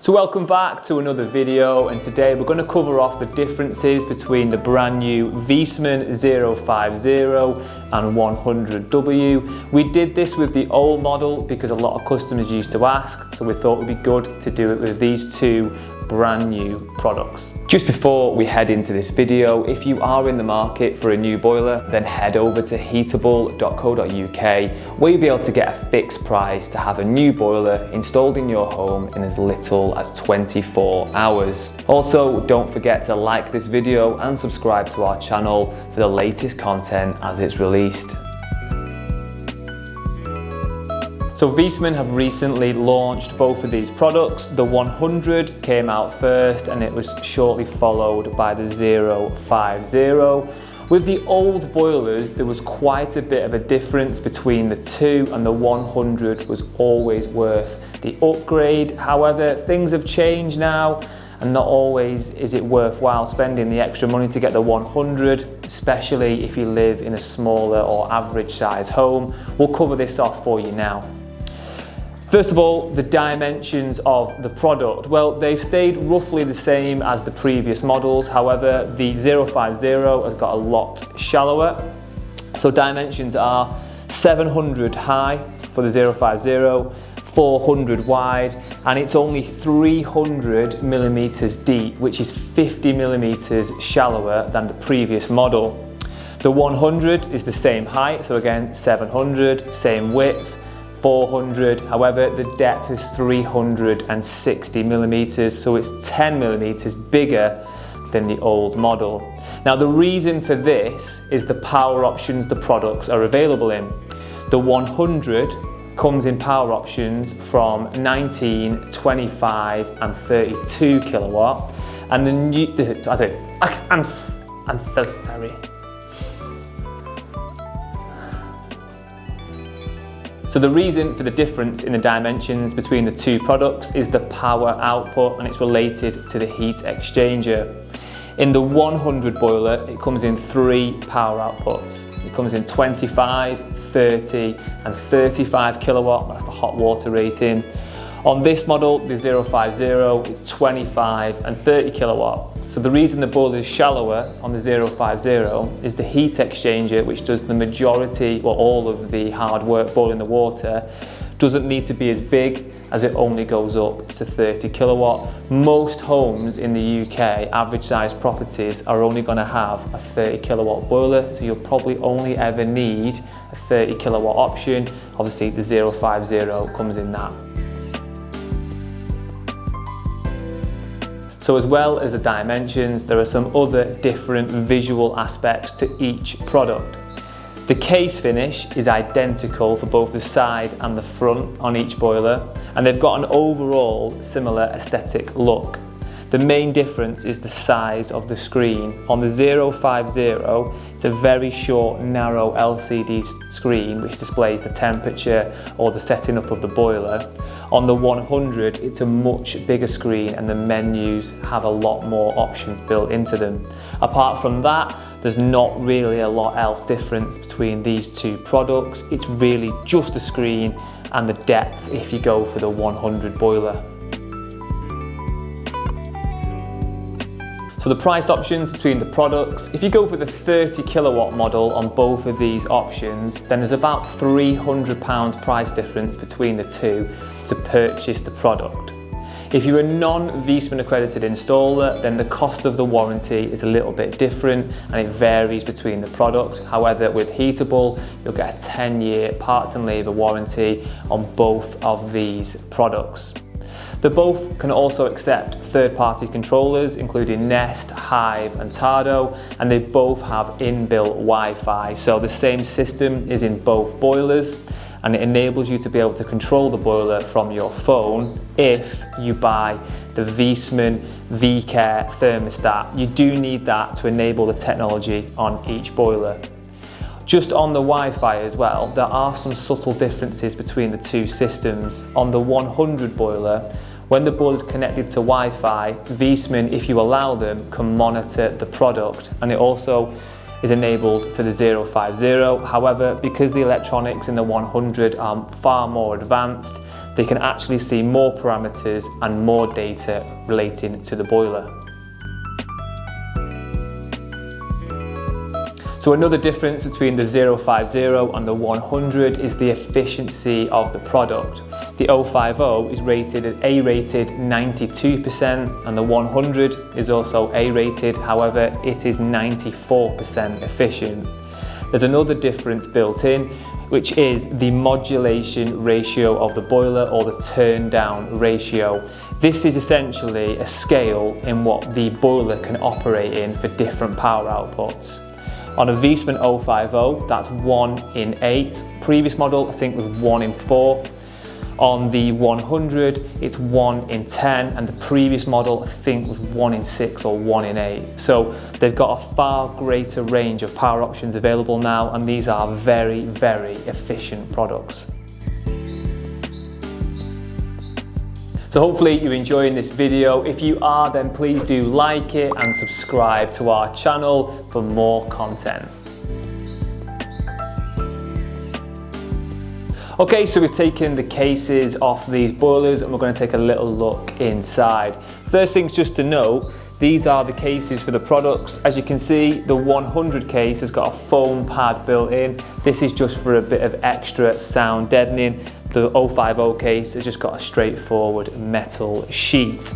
So welcome back to another video, and today we're going to cover off the differences between the brand new Viessmann 050 and 100W. We did this with the old model because a lot of customers used to ask, so we thought it would be good to do it with these two brand new products. Just before we head into this video, if you are in the market for a new boiler, then head over to heatable.co.uk, where you'll be able to get a fixed price to have a new boiler installed in your home in as little as 24 hours. Also, don't forget to like this video and subscribe to our channel for the latest content as it's released. So Viessmann have recently launched both of these products. The 100 came out first and it was shortly followed by the 050. With the old boilers, there was quite a bit of a difference between the two, and the 100 was always worth the upgrade. However, things have changed now, and not always is it worthwhile spending the extra money to get the 100, especially if you live in a smaller or average size home. We'll cover this off for you now. First of all, the dimensions of the product. Well, they've stayed roughly the same as the previous models. However, the 050 has got a lot shallower. So dimensions are 700 high for the 050, 400 wide, and it's only 300 millimeters deep, which is 50 millimeters shallower than the previous model. The 100 is the same height, so again, 700, same width, 400, however the depth is 360 millimeters, so it's 10 millimeters bigger than the old model. Now the reason for this is the power options the products are available in. The 100 comes in power options from 19, 25 and 32 kilowatt, and the new, I'm so sorry. So the reason for the difference in the dimensions between the two products is the power output, and it's related to the heat exchanger. In the 100 boiler, it comes in 3 power outputs. It comes in 25, 30 and 35 kilowatt, that's the hot water rating. On this model, the 050, it's 25 and 30 kilowatt. So the reason the boiler is shallower on the 050 is the heat exchanger, which does the majority or all of the hard work boiling the water, doesn't need to be as big, as it only goes up to 30 kilowatt. Most homes in the UK, average size properties, are only going to have a 30 kilowatt boiler, so you'll probably only ever need a 30 kilowatt option. Obviously the 050 comes in that. So as well as the dimensions, there are some other different visual aspects to each product. The case finish is identical for both the side and the front on each boiler, and they've got an overall similar aesthetic look. The main difference is the size of the screen. On the 050, it's a very short, narrow LCD screen which displays the temperature or the setting up of the boiler. On the 100, it's a much bigger screen and the menus have a lot more options built into them. Apart from that, there's not really a lot else difference between these two products. It's really just the screen and the depth if you go for the 100 boiler. So the price options between the products, if you go for the 30 kilowatt model on both of these options, then there's about £300 price difference between the two to purchase the product. If you're a non-Viessmann accredited installer, then the cost of the warranty is a little bit different and it varies between the product. However, with Heatable, you'll get a 10-year parts and labour warranty on both of these products. They both can also accept third-party controllers, including Nest, Hive and Tado, and they both have inbuilt Wi-Fi. So the same system is in both boilers, and it enables you to be able to control the boiler from your phone if you buy the Viessmann VCare thermostat. You do need that to enable the technology on each boiler. Just on the Wi-Fi as well, there are some subtle differences between the two systems. On the 100 boiler, when the boiler is connected to Wi-Fi, Viessmann, if you allow them, can monitor the product, and it also is enabled for the 050. However, because the electronics in the 100 are far more advanced, they can actually see more parameters and more data relating to the boiler. So another difference between the 050 and the 100 is the efficiency of the product. The 050 is rated at A-rated 92% and the 100 is also A-rated, however it is 94% efficient. There's another difference built in, which is the modulation ratio of the boiler, or the turn down ratio. This is essentially a scale in what the boiler can operate in for different power outputs. On a Viessmann 050, that's 1 in 8. Previous model, I think, was 1 in 4. On the 100, it's 1 in 10, and the previous model, I think, was 1 in 6 or 1 in 8. So they've got a far greater range of power options available now, and these are very, very efficient products. So hopefully you're enjoying this video. If you are, then please do like it and subscribe to our channel for more content. Okay, so we've taken the cases off these boilers and we're going to take a little look inside. First things just to note, these are the cases for the products. As you can see, the 100 case has got a foam pad built in. This is just for a bit of extra sound deadening. The 050 case has just got a straightforward metal sheet.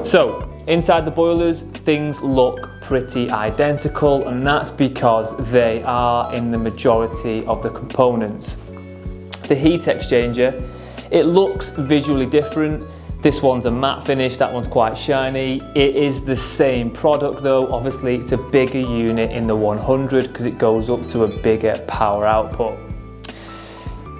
So, inside the boilers, things look pretty identical, and that's because they are in the majority of the components. The heat exchanger, it looks visually different. This one's a matte finish, that one's quite shiny. It is the same product though. Obviously it's a bigger unit in the 100 because it goes up to a bigger power output.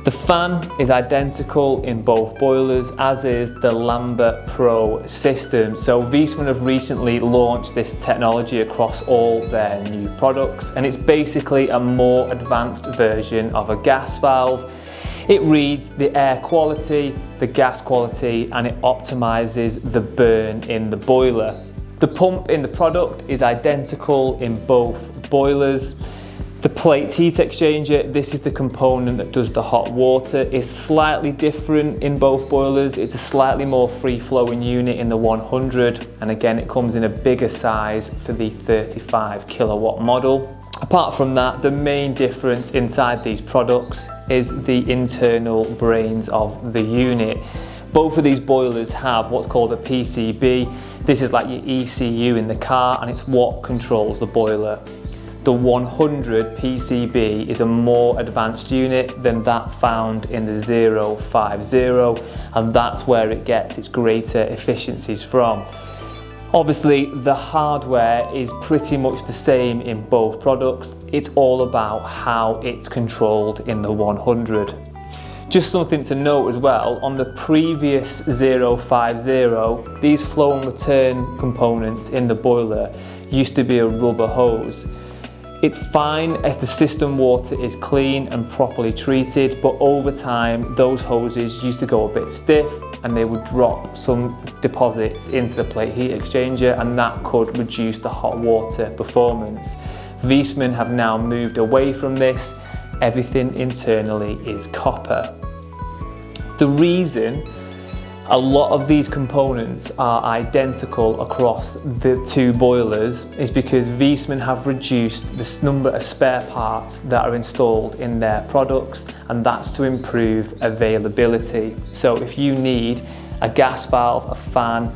The fan is identical in both boilers, as is the Lambert Pro system. So Viessmann have recently launched this technology across all their new products, and it's basically a more advanced version of a gas valve. It reads the air quality, the gas quality, and it optimizes the burn in the boiler. The pump in the product is identical in both boilers. The plate heat exchanger, this is the component that does the hot water, is slightly different in both boilers. It's a slightly more free-flowing unit in the 100, and again it comes in a bigger size for the 35 kilowatt model. Apart from that, the main difference inside these products is the internal brains of the unit. Both of these boilers have what's called a PCB. This is like your ECU in the car, and it's what controls the boiler. The 100 PCB is a more advanced unit than that found in the 050, and that's where it gets its greater efficiencies from. Obviously, the hardware is pretty much the same in both products. It's all about how it's controlled in the 100. Just something to note as well, on the previous 050, these flow and return components in the boiler used to be a rubber hose. It's fine if the system water is clean and properly treated, but over time those hoses used to go a bit stiff and they would drop some deposits into the plate heat exchanger, and that could reduce the hot water performance. Viessmann have now moved away from this. Everything internally is copper. The reason a lot of these components are identical across the two boilers is because Viessmann have reduced the number of spare parts that are installed in their products, and that's to improve availability. So if you need a gas valve, a fan,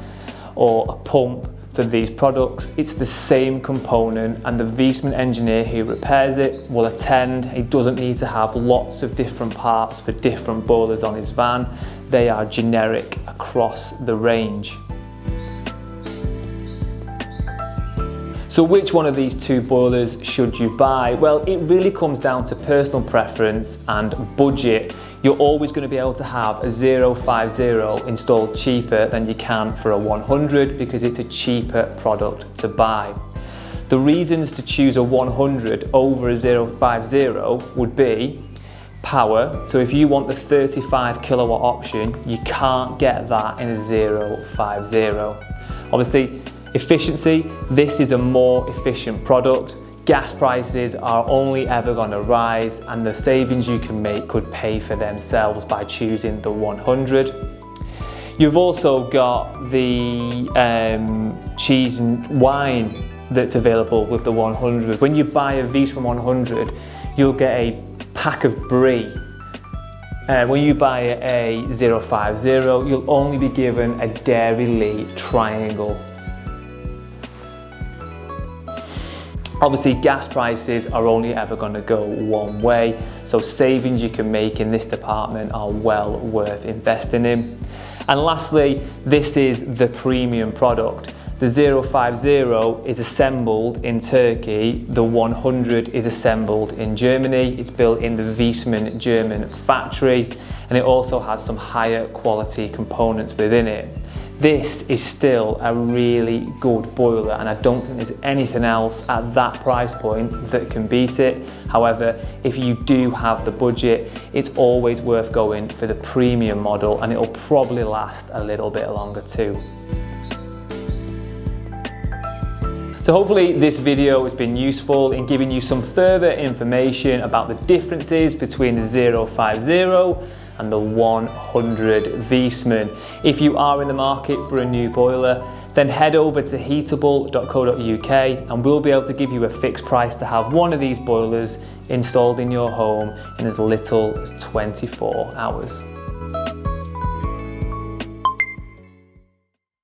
or a pump for these products, it's the same component, and the Viessmann engineer who repairs it will attend. He doesn't need to have lots of different parts for different boilers on his van. They are generic across the range. So which one of these two boilers should you buy? Well, it really comes down to personal preference and budget. You're always going to be able to have a 050 installed cheaper than you can for a 100 because it's a cheaper product to buy. The reasons to choose a 100 over a 050 would be power. So if you want the 35 kilowatt option, you can't get that in a 050. Obviously, efficiency, this is a more efficient product. Gas prices are only ever going to rise, and the savings you can make could pay for themselves by choosing the 100. You've also got the cheese and wine that's available with the 100. When you buy a Viessmann 100, you'll get a pack of brie. When you buy a 050, you'll only be given a Dairy Lee triangle. Obviously, gas prices are only ever going to go one way, so savings you can make in this department are well worth investing in. And lastly, this is the premium product. The 050 is assembled in Turkey, the 100 is assembled in Germany. It's built in the Viessmann German factory, and it also has some higher quality components within it. This is still a really good boiler, and I don't think there's anything else at that price point that can beat it. However, if you do have the budget, it's always worth going for the premium model, and it'll probably last a little bit longer too. So hopefully this video has been useful in giving you some further information about the differences between the 050 and the 100 Viessmann. If you are in the market for a new boiler, then head over to heatable.co.uk and we'll be able to give you a fixed price to have one of these boilers installed in your home in as little as 24 hours.